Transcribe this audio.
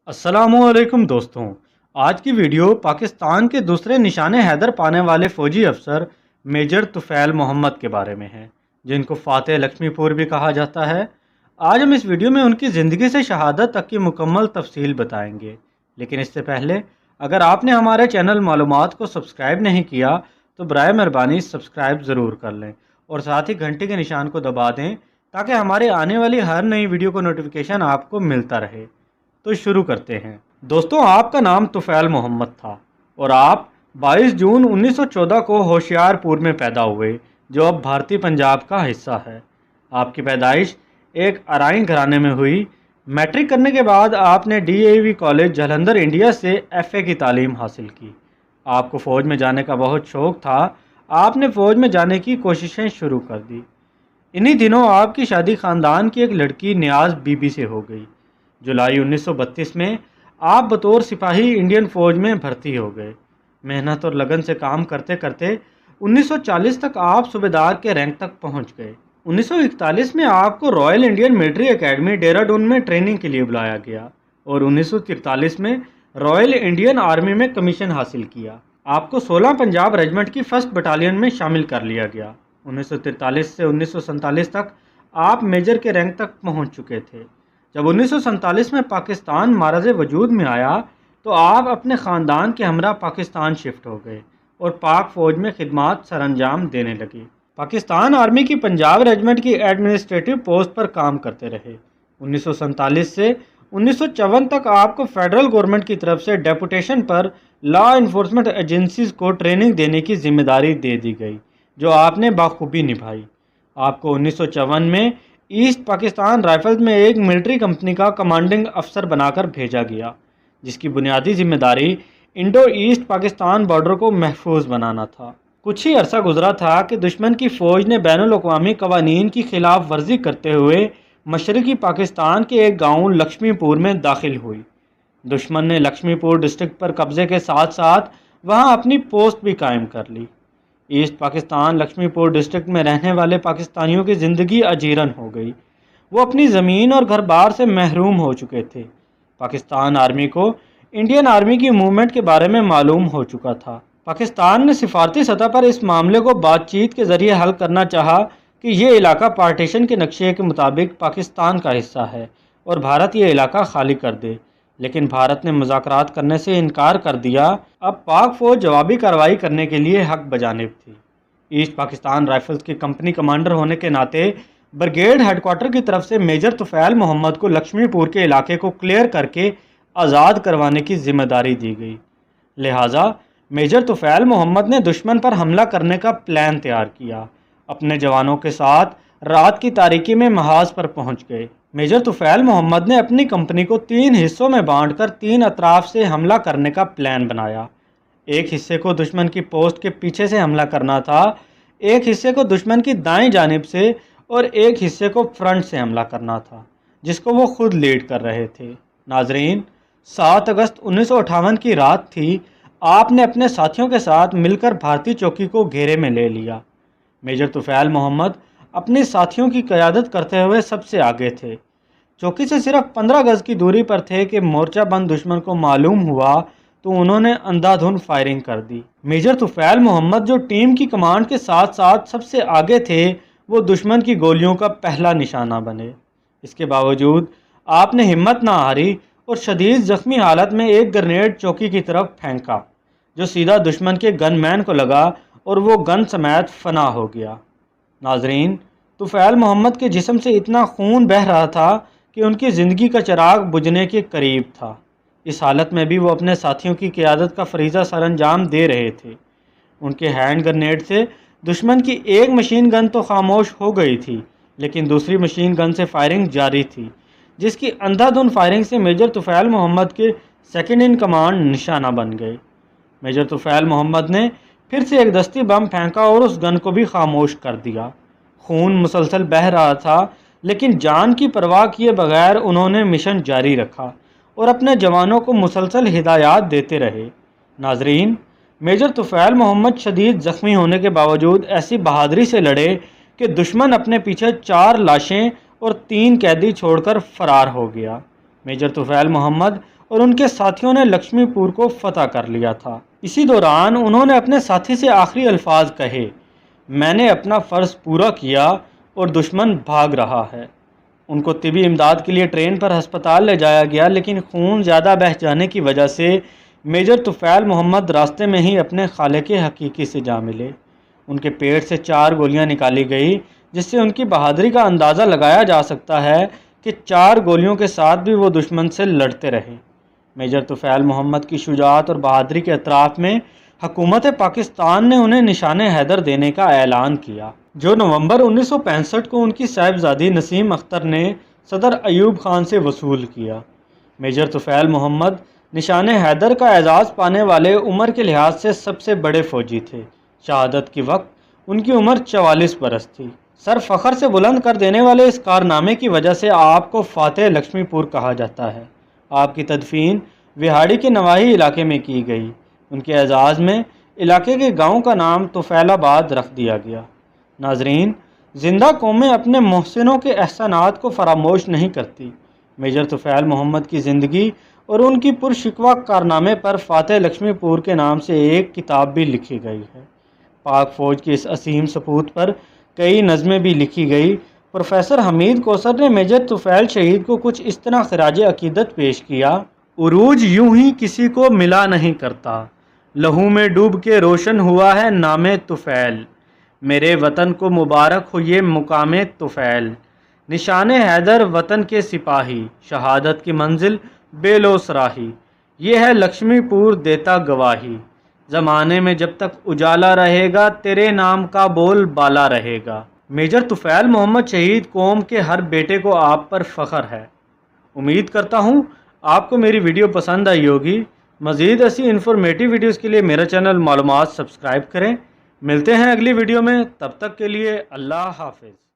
अस्सलामुअलैकुम दोस्तों। आज की वीडियो पाकिस्तान के दूसरे निशाने हैदर पाने वाले फ़ौजी अफसर मेजर तुफ़ैल मोहम्मद के बारे में है, जिनको फ़ातेह लक्ष्मीपुर भी कहा जाता है। आज हम इस वीडियो में उनकी ज़िंदगी से शहादत तक की मुकम्मल तफसील बताएंगे। लेकिन इससे पहले अगर आपने हमारे चैनल मालूमात को सब्सक्राइब नहीं किया तो बराए मेहरबानी सब्सक्राइब ज़रूर कर लें और साथ ही घंटे के निशान को दबा दें ताकि हमारे आने वाली हर नई वीडियो को नोटिफिकेशन आपको मिलता रहे। तो शुरू करते हैं। दोस्तों, आपका नाम तुफ़ैल मोहम्मद था और आप 22 जून 1914 को होशियारपुर में पैदा हुए, जो अब भारतीय पंजाब का हिस्सा है। आपकी पैदाइश एक अराइन घराने में हुई। मैट्रिक करने के बाद आपने DAV कॉलेज जालंधर इंडिया से FA की तालीम हासिल की। आपको फ़ौज में जाने का बहुत शौक़ था। आपने फ़ौज में जाने की कोशिशें शुरू कर दी। इन्हीं दिनों आपकी शादी ख़ानदान की एक लड़की नियाज़ बीबी से हो गई। जुलाई 1932 में आप बतौर सिपाही इंडियन फ़ौज में भर्ती हो गए। मेहनत और लगन से काम करते करते 1940 तक आप सूबेदार के रैंक तक पहुंच गए। 1941 में आपको royal Indian military academy Dehradun में ट्रेनिंग के लिए बुलाया गया और 1943 में रॉयल इंडियन आर्मी में कमीशन हासिल किया। आपको 16 पंजाब रेजिमेंट की 1st बटालियन में शामिल कर लिया गया। 1943 से 1947 तक आप मेजर के रैंक तक पहुँच चुके थे। जब 1947 में पाकिस्तान मारज़ वजूद में आया तो आप अपने ख़ानदान के हमरा पाकिस्तान शिफ्ट हो गए और पाक फ़ौज में खिदमात सरअंजाम देने लगे। पाकिस्तान आर्मी की पंजाब रेजिमेंट की एडमिनिस्ट्रेटिव पोस्ट पर काम करते रहे। 1947 से 1954 तक आपको फेडरल गवर्नमेंट की तरफ से डेपुटेशन पर लॉ इन्फोर्समेंट एजेंसीज़ को ट्रेनिंग देने की जिम्मेदारी दे दी गई, जो आपने बाखूबी निभाई। आपको 1954 में ईस्ट पाकिस्तान राइफल्स में एक मिलिट्री कंपनी का कमांडिंग अफसर बनाकर भेजा गया, जिसकी बुनियादी जिम्मेदारी इंडो ईस्ट पाकिस्तान बॉर्डर को महफूज बनाना था। कुछ ही अरसा गुजरा था कि दुश्मन की फ़ौज ने बैनुल-अक़वामी कवानीन की खिलाफ वर्जी करते हुए मशरक़ी पाकिस्तान के एक गाँव लक्ष्मीपुर में दाखिल हुई। दुश्मन ने लक्ष्मीपुर डिस्ट्रिक्ट पर कब्ज़े के साथ साथ वहाँ अपनी पोस्ट भी कायम कर ली। ईस्ट पाकिस्तान लक्ष्मीपुर डिस्ट्रिक्ट में रहने वाले पाकिस्तानियों की ज़िंदगी अजीरन हो गई। वो अपनी ज़मीन और घर बार से महरूम हो चुके थे। पाकिस्तान आर्मी को इंडियन आर्मी की मूवमेंट के बारे में मालूम हो चुका था। पाकिस्तान ने सिफारती सतह पर इस मामले को बातचीत के ज़रिए हल करना चाहा कि ये इलाका पार्टीशन के नक्शे के मुताबिक पाकिस्तान का हिस्सा है और भारत ये इलाका खाली कर दे, लेकिन भारत ने मुज़ाकरात करने से इनकार कर दिया। अब पाक फ़ौज जवाबी कार्रवाई करने के लिए हक बजानिब थी। ईस्ट पाकिस्तान राइफल्स की कंपनी कमांडर होने के नाते ब्रिगेड हेडक्वार्टर की तरफ से मेजर तुफ़ैल मोहम्मद को लक्ष्मीपुर के इलाके को क्लियर करके आज़ाद करवाने की जिम्मेदारी दी गई। लिहाजा मेजर तुफ़ैल मोहम्मद ने दुश्मन पर हमला करने का प्लान तैयार किया। अपने जवानों के साथ रात की तारीकी में महाज पर पहुंच गए। मेजर तुफ़ैल मोहम्मद ने अपनी कंपनी को 3 हिस्सों में बांटकर 3 अतराफ से हमला करने का प्लान बनाया। एक हिस्से को दुश्मन की पोस्ट के पीछे से हमला करना था, एक हिस्से को दुश्मन की दाएं जानिब से और एक हिस्से को फ्रंट से हमला करना था, जिसको वो खुद लीड कर रहे थे। नाजरीन, 7 अगस्त 1958 की रात थी। आपने अपने साथियों के साथ मिलकर भारतीय चौकी को घेरे में ले लिया। मेजर तुफ़ैल मोहम्मद अपने साथियों की क़यादत करते हुए सबसे आगे थे। चौकी से सिर्फ 15 गज़ की दूरी पर थे कि मोर्चा बंद दुश्मन को मालूम हुआ तो उन्होंने अंधाधुंध फायरिंग कर दी। मेजर तुफ़ैल मोहम्मद, जो टीम की कमांड के साथ साथ सबसे आगे थे, वो दुश्मन की गोलियों का पहला निशाना बने। इसके बावजूद आपने हिम्मत ना हारी और शदीद ज़ख्मी हालत में एक ग्रेनेड चौकी की तरफ फेंका, जो सीधा दुश्मन के गनमैन को लगा और वो गन समेत फना हो गया। नाजरीन, तुफ़ैल मोहम्मद के जिस्म से इतना खून बह रहा था कि उनकी ज़िंदगी का चिराग बुझने के करीब था। इस हालत में भी वो अपने साथियों की क़यादत का फरीज़ा सरअंजाम दे रहे थे। उनके हैंड ग्रेनेड से दुश्मन की एक मशीन गन तो खामोश हो गई थी, लेकिन दूसरी मशीन गन से फायरिंग जारी थी, जिसकी अंधाधुंध फायरिंग से मेजर तुफ़ैल मोहम्मद के सेकंड इन कमांड निशाना बन गए। मेजर तुफ़ैल मोहम्मद ने फिर से एक दस्ती बम फेंका और उस गन को भी खामोश कर दिया। खून मुसलसल बह रहा था, लेकिन जान की परवाह किए बगैर उन्होंने मिशन जारी रखा और अपने जवानों को मुसलसल हिदायत देते रहे। नाजरीन, मेजर तुफ़ैल मोहम्मद शदीद ज़ख्मी होने के बावजूद ऐसी बहादुरी से लड़े कि दुश्मन अपने पीछे 4 लाशें और 3 कैदी छोड़कर फरार हो गया। मेजर तुफ़ैल मोहम्मद اور ان کے ساتھیوں نے لکشمی پور کو فتح کر لیا تھا۔ اسی دوران انہوں نے اپنے ساتھی سے آخری الفاظ کہے، میں نے اپنا فرض پورا کیا اور دشمن بھاگ رہا ہے۔ ان کو طبی امداد کے لیے ٹرین پر ہسپتال لے جایا گیا، لیکن خون زیادہ بہہ جانے کی وجہ سے میجر طفیل محمد راستے میں ہی اپنے خالق حقیقی سے جا ملے۔ ان کے پیٹ سے 4 گولیاں نکالی گئی، جس سے ان کی بہادری کا اندازہ لگایا جا سکتا ہے کہ 4 گولیوں کے ساتھ بھی وہ دشمن سے لڑتے رہے۔ میجر طفیل محمد کی شجاعت اور بہادری کے اعتراف میں حکومت پاکستان نے انہیں نشان حیدر دینے کا اعلان کیا، جو نومبر 1965 کو ان کی صاحبزادی نسیم اختر نے صدر ایوب خان سے وصول کیا۔ میجر طفیل محمد نشان حیدر کا اعزاز پانے والے عمر کے لحاظ سے سب سے بڑے فوجی تھے۔ شہادت کے وقت ان کی عمر 44 برس تھی۔ سر فخر سے بلند کر دینے والے اس کارنامے کی وجہ سے آپ کو فاتح لکشمی پور کہا جاتا ہے۔ آپ کی تدفین وہاڑی کے نواحی علاقے میں کی گئی۔ ان کے اعزاز میں علاقے کے گاؤں کا نام طفیل آباد رکھ دیا گیا۔ ناظرین، زندہ قومیں اپنے محسنوں کے احسانات کو فراموش نہیں کرتی۔ میجر طفیل محمد کی زندگی اور ان کی پرشکوہ کارنامے پر فاتح لکشمی پور کے نام سے ایک کتاب بھی لکھی گئی ہے۔ پاک فوج کے اس عظیم سپوت پر کئی نظمیں بھی لکھی گئی۔ پروفیسر حمید کوثر نے میجر طفیل شہید کو کچھ اس طرح خراج عقیدت پیش کیا، عروج یوں ہی کسی کو ملا نہیں کرتا، لہو میں ڈوب کے روشن ہوا ہے نام طفیل، میرے وطن کو مبارک ہو یہ مقام طفیل، نشان حیدر وطن کے سپاہی، شہادت کی منزل بے لوث راہی، یہ ہے لکشمی پور دیتا گواہی، زمانے میں جب تک اجالا رہے گا تیرے نام کا بول بالا رہے گا۔ میجر طفیل محمد شہید قوم کے ہر بیٹے کو آپ پر فخر ہے۔ امید کرتا ہوں آپ کو میری ویڈیو پسند آئی ہوگی۔ مزید ایسی انفارمیٹیو ویڈیوز کے لیے میرا چینل معلومات سبسکرائب کریں۔ ملتے ہیں اگلی ویڈیو میں، تب تک کے لیے اللہ حافظ۔